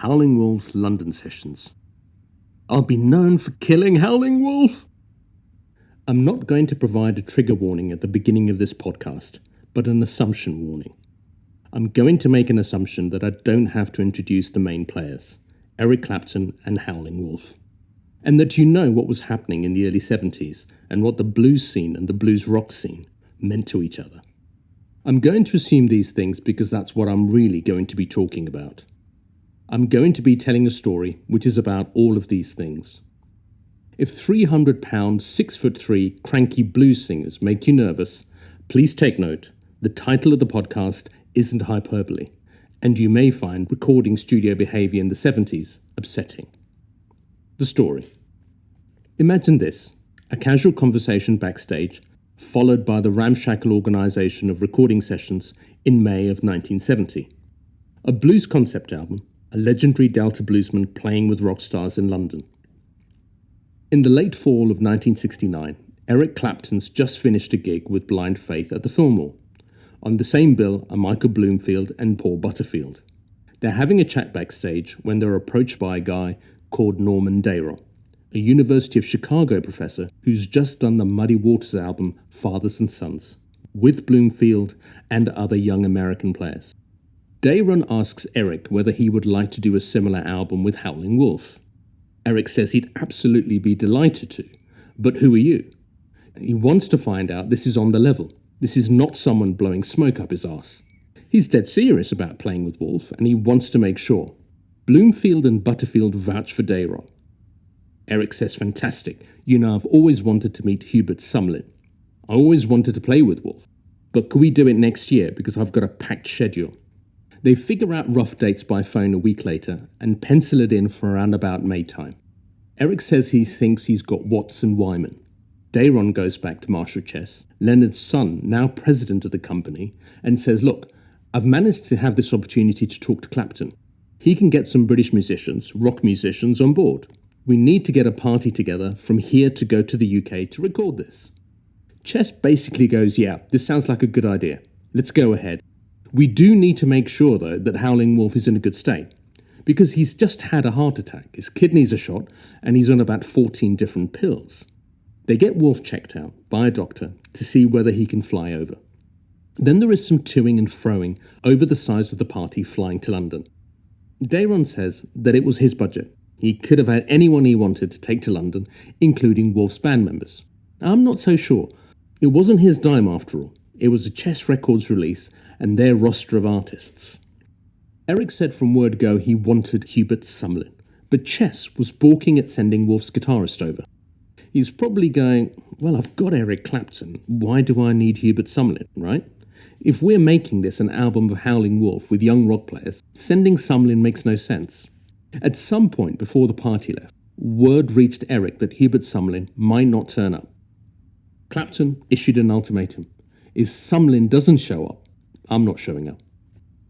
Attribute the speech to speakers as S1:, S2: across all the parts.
S1: Howlin Wolf's London sessions. I'll be known for killing Howlin Wolf! I'm not going to provide a trigger warning at the beginning of this podcast, but an assumption warning. I'm going to make an assumption that I don't have to introduce the main players, Eric Clapton and Howlin Wolf, and that you know what was happening in the early 70s and what the blues scene and the blues rock scene meant to each other. I'm going to assume these things because that's what I'm really going to be talking about. I'm going to be telling a story which is about all of these things. If 300-pound, 6'3" cranky blues singers make you nervous, please take note. The title of the podcast isn't hyperbole, and you may find recording studio behaviour in the 70s upsetting. The story. Imagine this, a casual conversation backstage, followed by the ramshackle organisation of recording sessions in May of 1970. A blues concept album, a legendary Delta bluesman playing with rock stars in London. In the late fall of 1969, Eric Clapton's just finished a gig with Blind Faith at the Fillmore. On the same bill are Michael Bloomfield and Paul Butterfield. They're having a chat backstage when they're approached by a guy called Norman Dayron, a University of Chicago professor who's just done the Muddy Waters album Fathers and Sons, with Bloomfield and other young American players. Dayron asks Eric whether he would like to do a similar album with Howlin Wolf. Eric says he'd absolutely be delighted to, but who are you? He wants to find out this is on the level. This is not someone blowing smoke up his arse. He's dead serious about playing with Wolf, and he wants to make sure. Bloomfield and Butterfield vouch for Dayron. Eric says, fantastic. You know, I've always wanted to meet Hubert Sumlin. I always wanted to play with Wolf. But could we do it next year because I've got a packed schedule? They figure out rough dates by phone a week later and pencil it in for around about May time. Eric says he thinks he's got Watts and Wyman. Dayron goes back to Marshall Chess, Leonard's son, now president of the company, and says, look, I've managed to have this opportunity to talk to Clapton. He can get some British musicians, rock musicians, on board. We need to get a party together from here to go to the UK to record this. Chess basically goes, yeah, this sounds like a good idea. Let's go ahead. We do need to make sure, though, that Howlin Wolf is in a good state, because he's just had a heart attack, his kidneys are shot, and he's on about 14 different pills. They get Wolf checked out by a doctor to see whether he can fly over. Then there is some toing and froing over the size of the party flying to London. Dayron says that it was his budget. He could have had anyone he wanted to take to London, including Wolf's band members. I'm not so sure. It wasn't his dime after all. It was a Chess Records release and their roster of artists. Eric said from word go he wanted Hubert Sumlin, but Chess was balking at sending Wolf's guitarist over. He's probably going, well, I've got Eric Clapton, why do I need Hubert Sumlin, right? If we're making this an album of Howlin Wolf with young rock players, sending Sumlin makes no sense. At some point before the party left, word reached Eric that Hubert Sumlin might not turn up. Clapton issued an ultimatum. If Sumlin doesn't show up, I'm not showing up.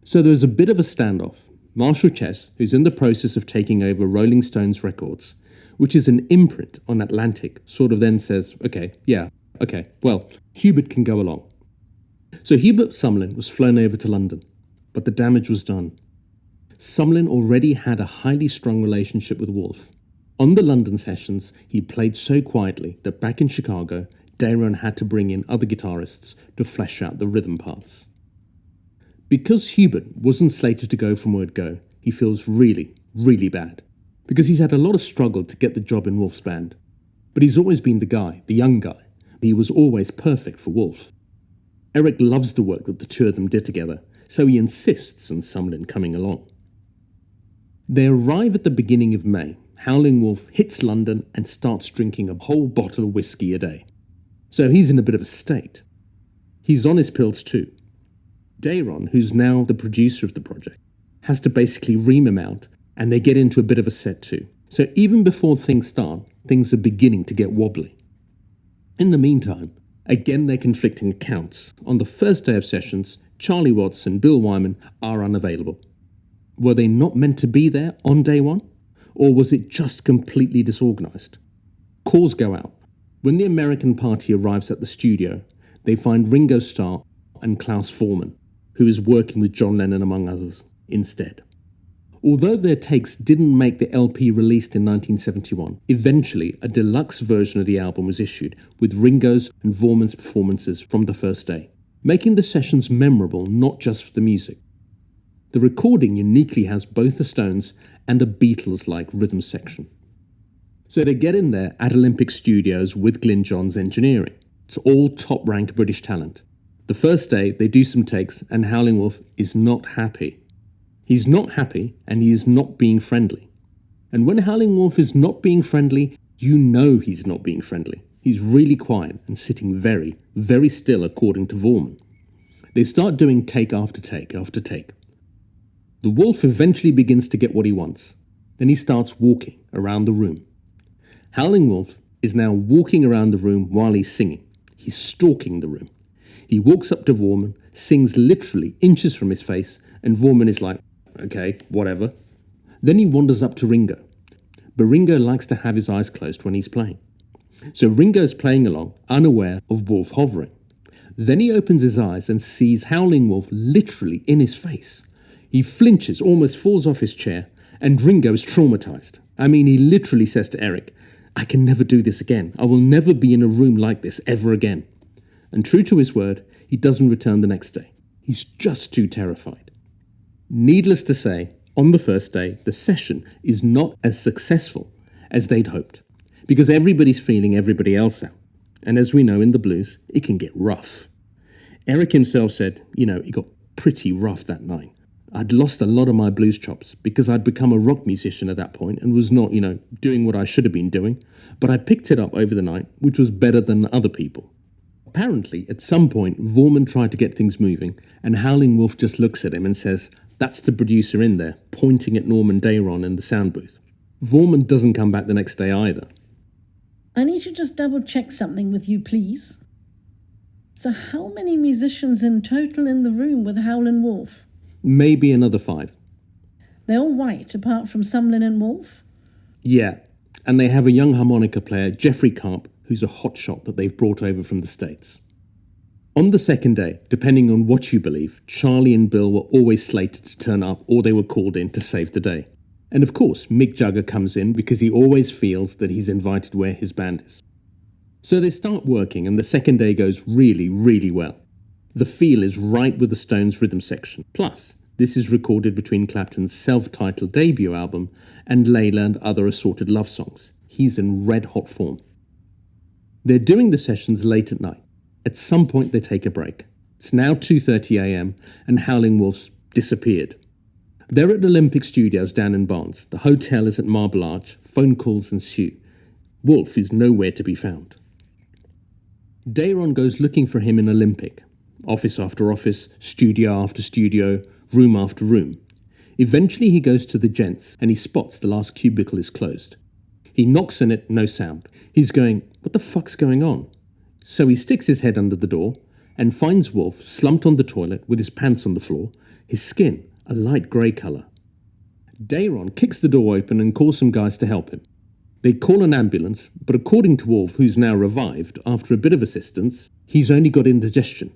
S1: So there's a bit of a standoff. Marshall Chess, who's in the process of taking over Rolling Stones Records, which is an imprint on Atlantic, sort of then says, okay, well, Hubert can go along. So Hubert Sumlin was flown over to London, but the damage was done. Sumlin already had a highly strong relationship with Wolf. On the London sessions, he played so quietly that back in Chicago, Dayron had to bring in other guitarists to flesh out the rhythm parts. Because Hubert wasn't slated to go from word go, he feels really, really bad. Because he's had a lot of struggle to get the job in Wolf's band. But he's always been the guy, the young guy. He was always perfect for Wolf. Eric loves the work that the two of them did together, so he insists on Sumlin coming along. They arrive at the beginning of May. Howlin Wolf hits London and starts drinking a whole bottle of whiskey a day. So he's in a bit of a state. He's on his pills too. Dayron, who's now the producer of the project, has to basically ream him out, and they get into a bit of a set too. So even before things start, things are beginning to get wobbly. In the meantime, again they're conflicting accounts. On the first day of sessions, Charlie Watts and Bill Wyman are unavailable. Were they not meant to be there on day one? Or was it just completely disorganised? Calls go out. When the American party arrives at the studio, they find Ringo Starr and Klaus Voormann, who is working with John Lennon among others, instead. Although their takes didn't make the LP released in 1971, eventually a deluxe version of the album was issued with Ringo's and Voorman's performances from the first day, making the sessions memorable not just for the music. The recording uniquely has both the Stones and a Beatles-like rhythm section. So they get in there at Olympic Studios with Glyn Johns engineering. It's all top-rank British talent. The first day they do some takes and Howlin Wolf is not happy. He's not happy and he is not being friendly. And when Howlin Wolf is not being friendly, you know he's not being friendly. He's really quiet and sitting very, very still according to Voorman. They start doing take after take after take. The Wolf eventually begins to get what he wants. Then he starts walking around the room. Howlin Wolf is now walking around the room while he's singing. He's stalking the room. He walks up to Voorman, sings literally inches from his face, and Voorman is like, okay, whatever. Then he wanders up to Ringo. But Ringo likes to have his eyes closed when he's playing. So Ringo's playing along, unaware of Wolf hovering. Then he opens his eyes and sees Howlin Wolf literally in his face. He flinches, almost falls off his chair, and Ringo is traumatized. I mean, he literally says to Eric, I can never do this again. I will never be in a room like this ever again. And true to his word, he doesn't return the next day. He's just too terrified. Needless to say, on the first day, the session is not as successful as they'd hoped, because everybody's feeling everybody else out. And as we know in the blues, it can get rough. Eric himself said, it got pretty rough that night. I'd lost a lot of my blues chops because I'd become a rock musician at that point and was not, doing what I should have been doing, but I picked it up over the night, which was better than other people. Apparently, at some point, Voorman tried to get things moving, and Howlin Wolf just looks at him and says, that's the producer in there, pointing at Norman Dayron in the sound booth. Voorman doesn't come back the next day either.
S2: I need to just double-check something with you, please. So how many musicians in total in the room with Howlin Wolf?
S1: Maybe another 5.
S2: They're all white, apart from Sumlin and Wolf?
S1: Yeah, and they have a young harmonica player, Jeffrey Karp, who's a hotshot that they've brought over from the States. On the second day, depending on what you believe, Charlie and Bill were always slated to turn up or they were called in to save the day. And of course, Mick Jagger comes in because he always feels that he's invited where his band is. So they start working and the second day goes really, really well. The feel is right with the Stones' rhythm section. Plus, this is recorded between Clapton's self-titled debut album and Layla and other assorted love songs. He's in red-hot form. They're doing the sessions late at night. At some point, they take a break. It's now 2:30 a.m. and Howlin Wolf's disappeared. They're at Olympic Studios down in Barnes. The hotel is at Marble Arch. Phone calls ensue. Wolf is nowhere to be found. Dayron goes looking for him in Olympic. Office after office, studio after studio, room after room. Eventually he goes to the gents and he spots the last cubicle is closed. He knocks on it, no sound. He's going, what the fuck's going on? So he sticks his head under the door and finds Wolf slumped on the toilet with his pants on the floor, his skin a light grey colour. Dayron kicks the door open and calls some guys to help him. They call an ambulance, but according to Wolf, who's now revived, after a bit of assistance, he's only got indigestion.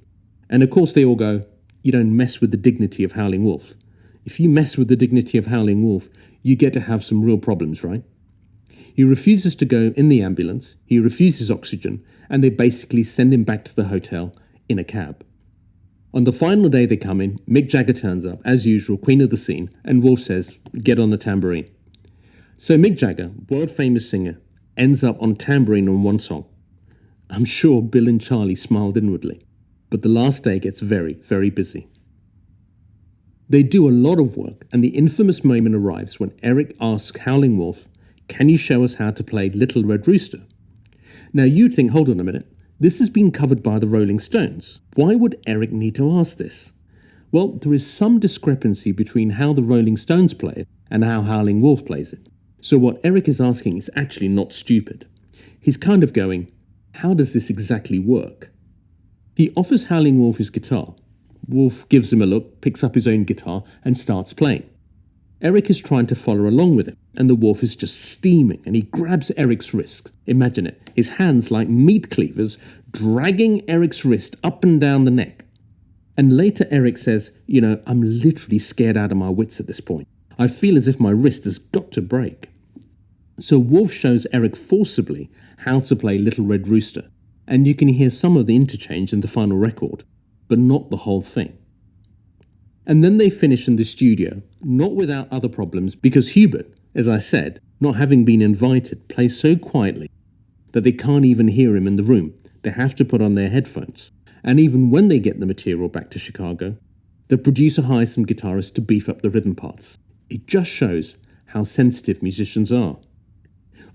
S1: And of course they all go, you don't mess with the dignity of Howlin Wolf. If you mess with the dignity of Howlin Wolf, you get to have some real problems, right? He refuses to go in the ambulance, he refuses oxygen, and they basically send him back to the hotel in a cab. On the final day they come in, Mick Jagger turns up, as usual, queen of the scene, and Wolf says, get on the tambourine. So Mick Jagger, world-famous singer, ends up on tambourine on one song. I'm sure Bill and Charlie smiled inwardly, but the last day gets very, very busy. They do a lot of work, and the infamous moment arrives when Eric asks Howlin Wolf, can you show us how to play Little Red Rooster? Now you'd think, hold on a minute, this has been covered by the Rolling Stones. Why would Eric need to ask this? Well, there is some discrepancy between how the Rolling Stones play it and how Howlin Wolf plays it. So what Eric is asking is actually not stupid. He's kind of going, how does this exactly work? He offers Howlin Wolf his guitar. Wolf gives him a look, picks up his own guitar and starts playing. Eric is trying to follow along with him, and the Wolf is just steaming, and he grabs Eric's wrist. Imagine it, his hands like meat cleavers, dragging Eric's wrist up and down the neck. And later Eric says, I'm literally scared out of my wits at this point. I feel as if my wrist has got to break. So Wolf shows Eric forcibly how to play Little Red Rooster, and you can hear some of the interchange in the final record, but not the whole thing. And then they finish in the studio, not without other problems, because Hubert, as I said, not having been invited, plays so quietly that they can't even hear him in the room. They have to put on their headphones. And even when they get the material back to Chicago, the producer hires some guitarists to beef up the rhythm parts. It just shows how sensitive musicians are.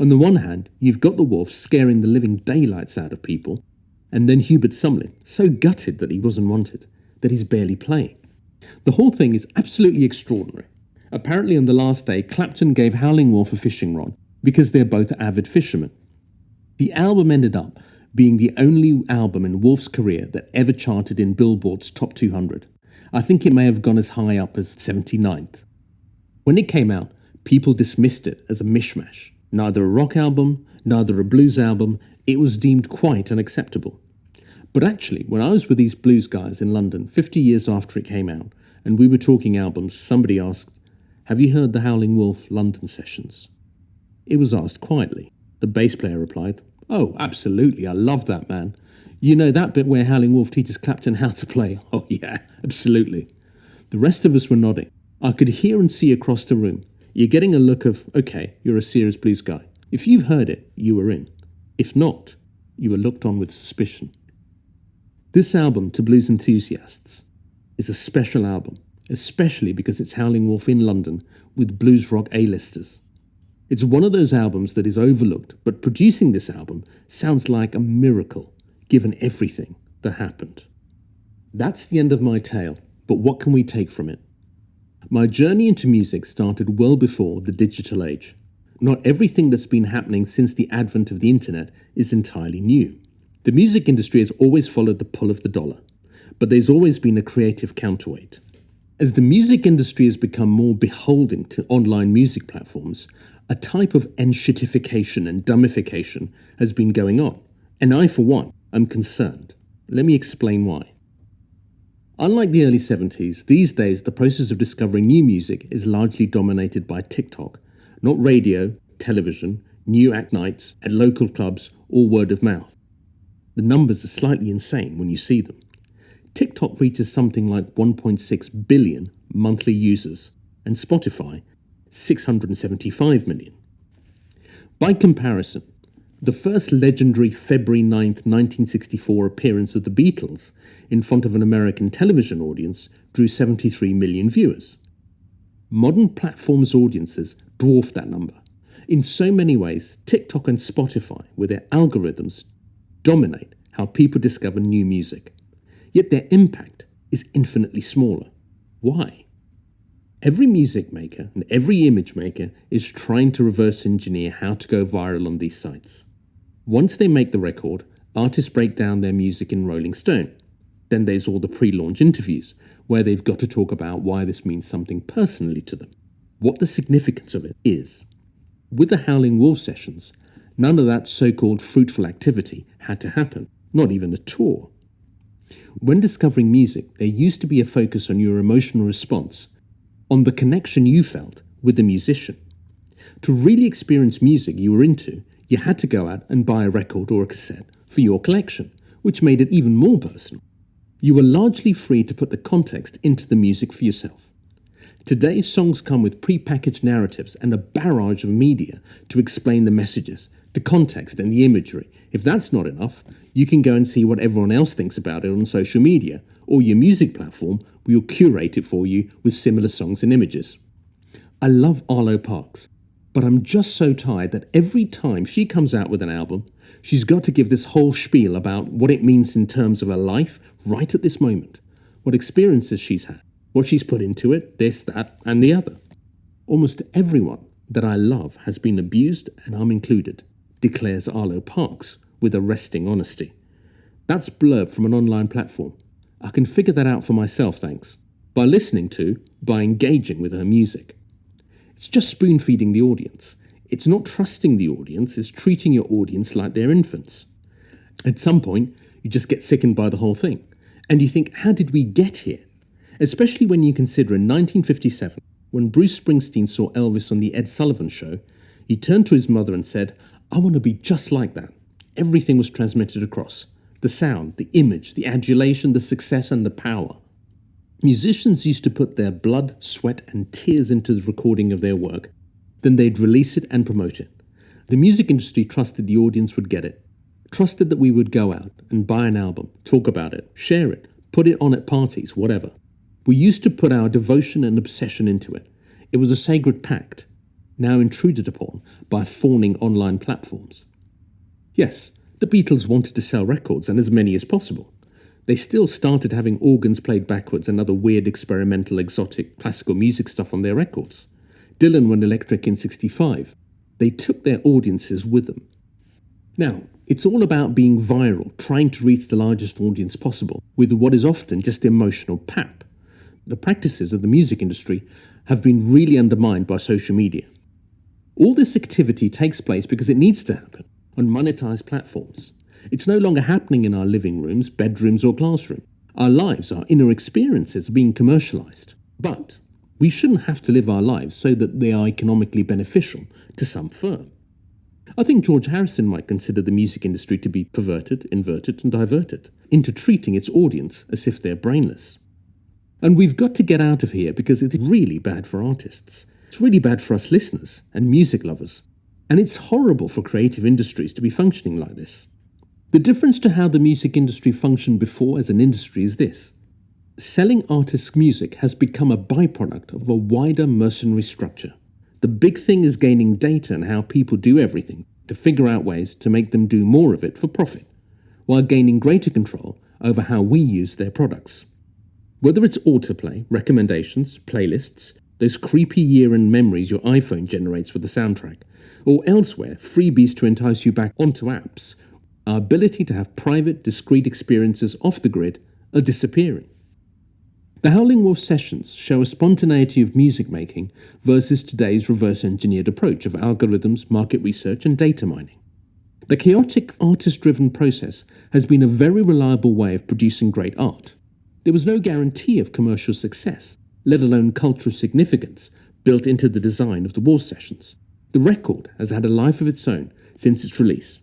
S1: On the one hand, you've got the Wolf scaring the living daylights out of people, and then Hubert Sumlin, so gutted that he wasn't wanted, that he's barely playing. The whole thing is absolutely extraordinary. Apparently on the last day, Clapton gave Howlin Wolf a fishing rod, because they're both avid fishermen. The album ended up being the only album in Wolf's career that ever charted in Billboard's Top 200. I think it may have gone as high up as 79th. When it came out, people dismissed it as a mishmash. Neither a rock album, neither a blues album. It was deemed quite unacceptable. But actually, when I was with these blues guys in London 50 years after it came out, and we were talking albums, somebody asked, "Have you heard the Howlin Wolf London sessions?" It was asked quietly. The bass player replied, "Oh, absolutely, I love that, man. You know that bit where Howlin Wolf teaches Clapton how to play?" "Oh yeah, absolutely." The rest of us were nodding. I could hear and see across the room. You're getting a look of, okay, you're a serious blues guy. If you've heard it, you were in. If not, you were looked on with suspicion. This album, to blues enthusiasts, is a special album, especially because it's Howlin Wolf in London with blues rock A-listers. It's one of those albums that is overlooked, but producing this album sounds like a miracle, given everything that happened. That's the end of my tale, but what can we take from it? My journey into music started well before the digital age. Not everything that's been happening since the advent of the internet is entirely new. The music industry has always followed the pull of the dollar, but there's always been a creative counterweight. As the music industry has become more beholden to online music platforms, a type of enshittification and dummification has been going on, and I, for one, am concerned. Let me explain why. Unlike the early 70s, these days the process of discovering new music is largely dominated by TikTok, not radio, television, new act nights at local clubs, or word of mouth. The numbers are slightly insane when you see them. TikTok reaches something like 1.6 billion monthly users, and Spotify 675 million. By comparison, the first legendary February 9th, 1964 appearance of the Beatles in front of an American television audience drew 73 million viewers. Modern platforms' audiences dwarf that number. In so many ways, TikTok and Spotify, with their algorithms, dominate how people discover new music. Yet their impact is infinitely smaller. Why? Every music maker and every image maker is trying to reverse engineer how to go viral on these sites. Once they make the record, artists break down their music in Rolling Stone. Then there's all the pre-launch interviews, where they've got to talk about why this means something personally to them, what the significance of it is. With the Howlin Wolf sessions, none of that so-called fruitful activity had to happen, not even a tour. When discovering music, there used to be a focus on your emotional response, on the connection you felt with the musician. To really experience music you were into, you had to go out and buy a record or a cassette for your collection, which made it even more personal. You were largely free to put the context into the music for yourself. Today, songs come with pre-packaged narratives and a barrage of media to explain the messages, the context and the imagery. If that's not enough, you can go and see what everyone else thinks about it on social media, or your music platform will curate it for you with similar songs and images. I love Arlo Parks, but I'm just so tired that every time she comes out with an album, she's got to give this whole spiel about what it means in terms of her life right at this moment, what experiences she's had, what she's put into it, this, that, and the other. Almost everyone that I love has been abused, and I'm included, declares Arlo Parks with arresting honesty. That's blurb from an online platform. I can figure that out for myself, thanks, by engaging with her music. It's just spoon-feeding the audience. It's not trusting the audience, it's treating your audience like they're infants. At some point, you just get sickened by the whole thing. And you think, how did we get here? Especially when you consider in 1957, When Bruce Springsteen saw Elvis on the Ed Sullivan Show, he turned to his mother and said, "I want to be just like that." Everything was transmitted across. The sound, the image, the adulation, the success and the power. Musicians used to put their blood, sweat and tears into the recording of their work. Then they'd release it and promote it. The music industry trusted the audience would get it. Trusted that we would go out and buy an album, talk about it, share it, put it on at parties, whatever. We used to put our devotion and obsession into it. It was a sacred pact, now intruded upon by fawning online platforms. Yes, the Beatles wanted to sell records, and as many as possible. They still started having organs played backwards and other weird experimental exotic classical music stuff on their records. Dylan went electric in '65. They took their audiences with them. Now, it's all about being viral, trying to reach the largest audience possible, with what is often just emotional pap. The practices of the music industry have been really undermined by social media. All this activity takes place because it needs to happen on monetized platforms. It's no longer happening in our living rooms, bedrooms or classroom. Our lives, our inner experiences are being commercialized. But we shouldn't have to live our lives so that they are economically beneficial to some firm. I think George Harrison might consider the music industry to be perverted, inverted and diverted into treating its audience as if they're brainless. And we've got to get out of here because it's really bad for artists. It's really bad for us listeners and music lovers. And it's horrible for creative industries to be functioning like this. The difference to how the music industry functioned before as an industry is this. Selling artists' music has become a byproduct of a wider mercenary structure. The big thing is gaining data on how people do everything to figure out ways to make them do more of it for profit, while gaining greater control over how we use their products. Whether it's autoplay, recommendations, playlists, those creepy year-end memories your iPhone generates with the soundtrack, or elsewhere, freebies to entice you back onto apps, our ability to have private, discrete experiences off the grid are disappearing. The Howlin Wolf sessions show a spontaneity of music making versus today's reverse-engineered approach of algorithms, market research and data mining. The chaotic, artist-driven process has been a very reliable way of producing great art. There was no guarantee of commercial success, let alone cultural significance, built into the design of the Wolf sessions. The record has had a life of its own since its release.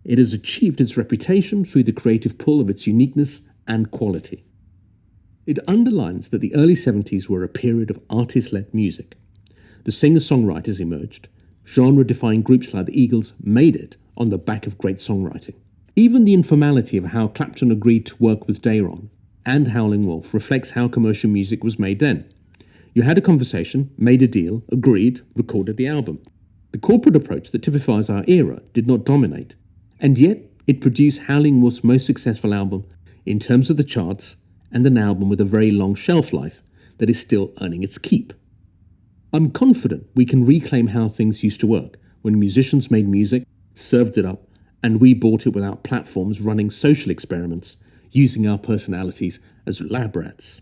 S1: It has achieved its reputation through the creative pull of its uniqueness and quality. It underlines that the early 70s were a period of artist-led music. The singer-songwriters emerged. Genre-defining groups like the Eagles made it on the back of great songwriting. Even the informality of how Clapton agreed to work with Dayron and Howlin Wolf reflects how commercial music was made then. You had a conversation, made a deal, agreed, recorded the album. The corporate approach that typifies our era did not dominate, and yet it produced Howlin Wolf's most successful album in terms of the charts, and an album with a very long shelf life that is still earning its keep. I'm confident we can reclaim how things used to work when musicians made music, served it up, and we bought it without platforms running social experiments, using our personalities as lab rats.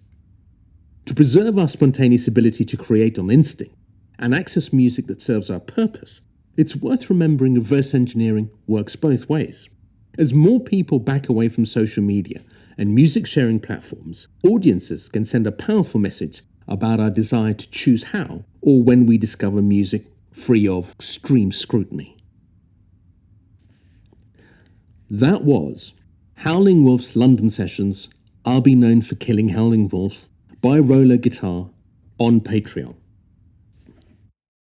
S1: To preserve our spontaneous ability to create on instinct and access music that serves our purpose, it's worth remembering reverse engineering works both ways. As more people back away from social media and music-sharing platforms, audiences can send a powerful message about our desire to choose how or when we discover music free of extreme scrutiny. That was Howlin Wolf's London sessions, I'll Be Known for Killing Howlin Wolf, by ROLLOGUITAR on Patreon.